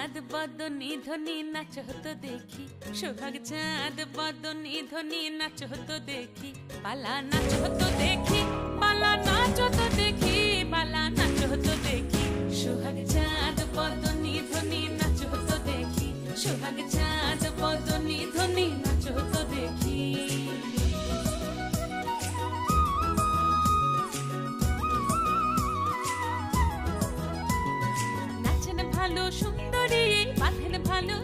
চাঁদ বদনি ধ্বনি নাচ হতো দেখি, সোহাগ চাঁদ বদনি ধ্বনি নাচ হতো দেখি, পালা নাচ হতো দেখি, পালা নাচ হতো দেখি, পালা নাচ হতো দেখি, সোহাগ চাঁদ বদনি ধ্বনি নাচ হতো দেখি, সোহাগ চাঁদ বদনি ধ্বনি নাচ হতো দেখি। নাচেন ভালো সুন্দরী, বাঁধেন ভালো